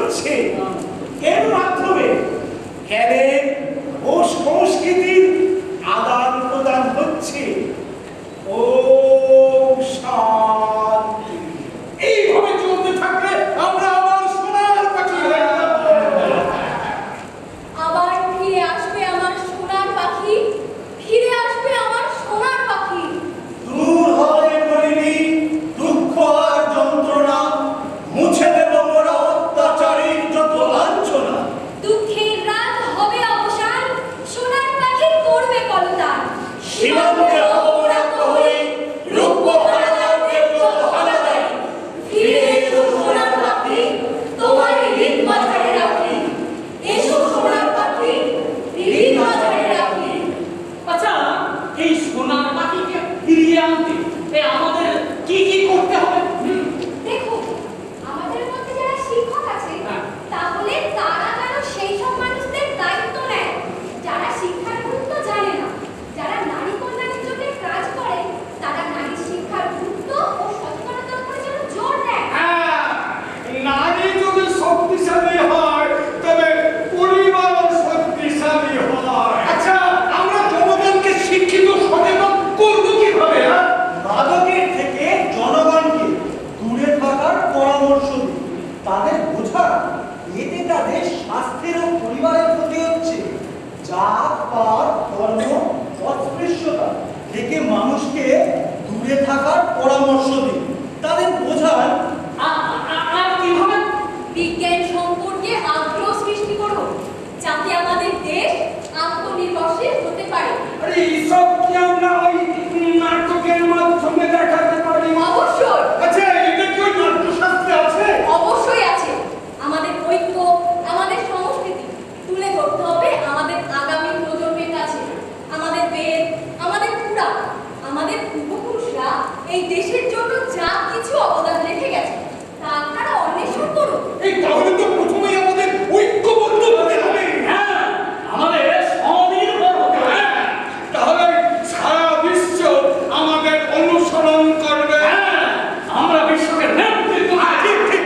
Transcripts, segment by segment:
হচ্ছে এর মাধ্যমে জ্ঞানের ও সংস্কৃতির আদান প্রদান হচ্ছে। ও শান্তি। এইভাবে চলতে থাকলে আমরা আবার সোনার পাখি হয়ে যাব। আবার ফিরে আসবে আমার সোনার পাখি, ফিরে আসবে আমার সোনার পাখি। দূর হবে করিনি দুঃখ আর যন্ত্রণা, মুছে দেব মোরা অত্যাচারীর যত লাঞ্ছনা। দুঃখের রাত হবে অবসান, সোনার পাখি করবে কলতান। সীমান্তে আমরা প্রহরী, রূপ হানাদারদের যত হানাদারি। ফিরে এসো সোনার পাখি, তোমার হৃদ মাঝারে রাখি। এসো সোনার পাখি, হৃদ মাঝারে রাখি। আচ্ছা, এই সোনার পাখিকে ফিরিয়ে আনতে আমাদের কি কি করতে হবে? দেখো, আমাদের মধ্যে যারা শিক্ষক আছে তাহলে তারা যেন সেই সব মানুষদের দায়িত্ব নেয় যারা শিক্ষার গুরুত্ব জানে না। যারা নারী কল্যাণের জন্য কাজ করে তারা নারী শিক্ষার গুরুত্ব ও সচেতনতার উপরে যেন জোর দেয়। নারী যদি শক্তিশালী হয় তবে পরিবারও শক্তিশালী হয়। আচ্ছা, আমরা জনগণকে শিক্ষিত সচেতন করবো কিভাবে? মাদকের থেকে জনগণকে দূরে থাকার পরামর্শ দিই, তাদের বোঝান এতে তাদের স্বাস্থ্যের ও পরিবারের ক্ষতি হচ্ছে। জাত পাত ধর্ম অস্পৃশ্যতা থেকে মানুষকে দূরে থাকার পরামর্শ দিই, তাদের বোঝান। আর কিভাবে? বিজ্ঞান সম্পর্কে আগ্রহ সৃষ্টি করো যাতে আমাদের দেশ আত্মনির্ভরশীল হতে পারে। আরে এইসব কি আমরা ওই নাটকের মাধ্যমে দেখাতে পারি? অবশ্যই, আচ্ছা, এটা কি ওই নাট্যশাস্ত্রে আছে? অবশ্যই আছে। আমাদের ঐক্য, আমাদের সংস্কৃতি তুলে ধরতে হবে আমাদের আগামী প্রজন্মের কাছে। আমাদের বেদ, আমাদের পুরাণ, আমাদের পূর্বপুরুষরা এই দেশের জন্য যা কিছু অবদান রেখে গেছে তা আপনারা অন্বেষণ করুন। এই তাহলে তো প্রথমেই আমাদের ঐক্যবদ্ধ হতে হবে। হ্যাঁ, আমাদের স্বনির্ভর হতে হবে। তাহলে সারা বিশ্ব আমাদের অনুসরণ করবে। আমরা বিশ্বকে নেতৃত্ব ঠিক ঠিক,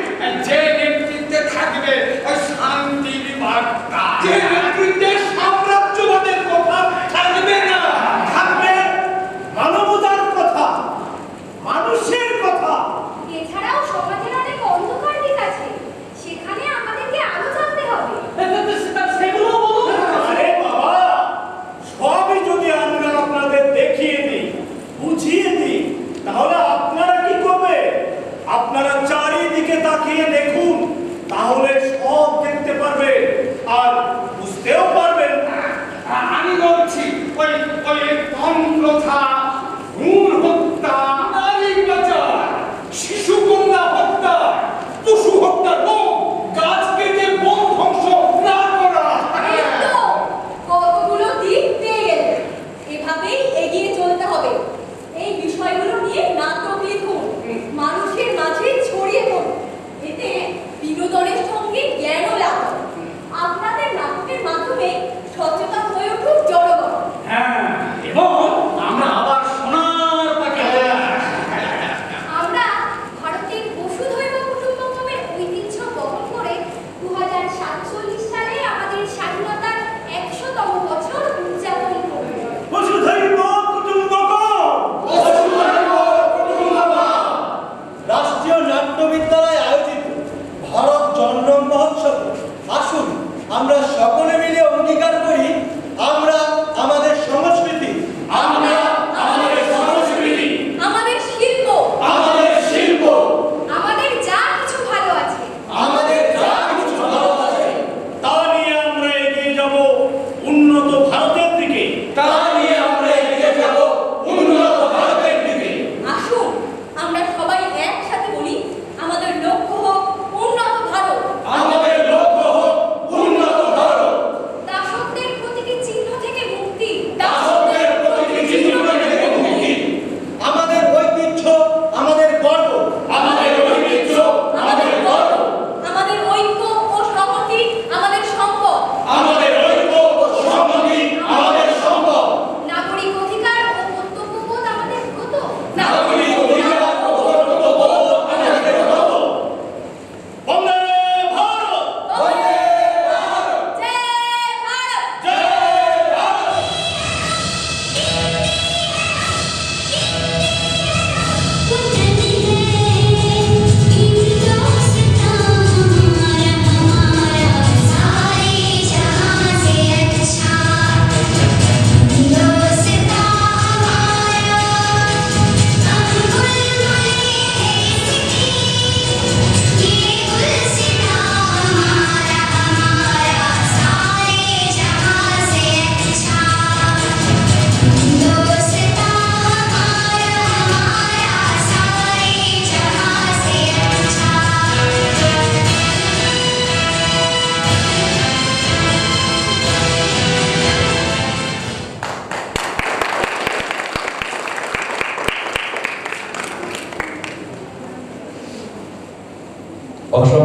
যে নেতৃত্বে থাকবে ওই শান্তির বার্তা, যে নেতৃত্বে সাম্রাজ্যবাদের কথা থাকবে না, থাকবে মানবতার কথা, মানুষের কথা। এছাড়াও সমাজের অনেক অন্ধকার দিক আছে, সেখানে আমাদেরকে আলো জ্বালতে হবে। সেগুলো বলুন। আরে বাবা, সবই যদি আমরা আপনাদের দেখিয়ে দিই, বুঝিয়ে দিই, তাহলে আপনারা কি করবে? আপনারা চারিদিকে তাকিয়ে দেখুন, তাহলে সব দেখতে পারবেন আর বুঝতেও পারবেন। আমি বলছি ওই ওই তন্ত্রথা, ভ্রূণ হত্যা, নারী পাচার, শিশু কন্যা হত্যা, পশু হত্যা, গাছ কেটে বন ধ্বংস না করা। কিন্তু কতগুলো দিক পেয়ে গেলেন, এভাবেই এগিয়ে চলতে হবে। এই বিষয়গুলো নিয়ে নাটক লিখুন, মানুষের মাঝে ছড়িয়ে পড়ুন, এতে বিনোদনের সঙ্গে জ্ঞানও লাভ হবে। আপনাদের নাটকের মাধ্যমে সচেতন হয়ে উঠুক জনগণ। হ্যাঁ, এবং আমরা আবার সোনার পাখি হব। আমরা ভারতের বসুধৈব কুটুম্বকমের ঐতিহ্য বহন করে 2047 সালে আমাদের স্বাধীনতার 100তম বছর উদযাপন করব। বসুধৈব কুটুম্বকম। রাষ্ট্রীয় নাট্য বিদ্যালয় আয়োজিত ভারত জন্ম মহোৎসব আসুন আমরা সকলে মিলে অঙ্গীকার করি, আমরা আমাদের সংস্কৃতি, আমরা আমাদের সংস্কৃতি, আমাদের শিল্প, আমাদের শিল্প, আমাদের যা কিছু ভালো আছে, আমাদের যা কিছু ভালো আছে তা নিয়ে আমরা এগিয়ে যাব উন্নত ভারতের দিকে। তা নিয়ে আমরা এগিয়ে যাব উন্নত ভারতের দিকে। আসুন আমরা সবাই একসাথে বলি, আমাদের লক্ষ্য হোক উন্নত ভারত। আমাদের লক্ষ্য হোক উন্নত ভারত। দাসত্বের অসংখ্য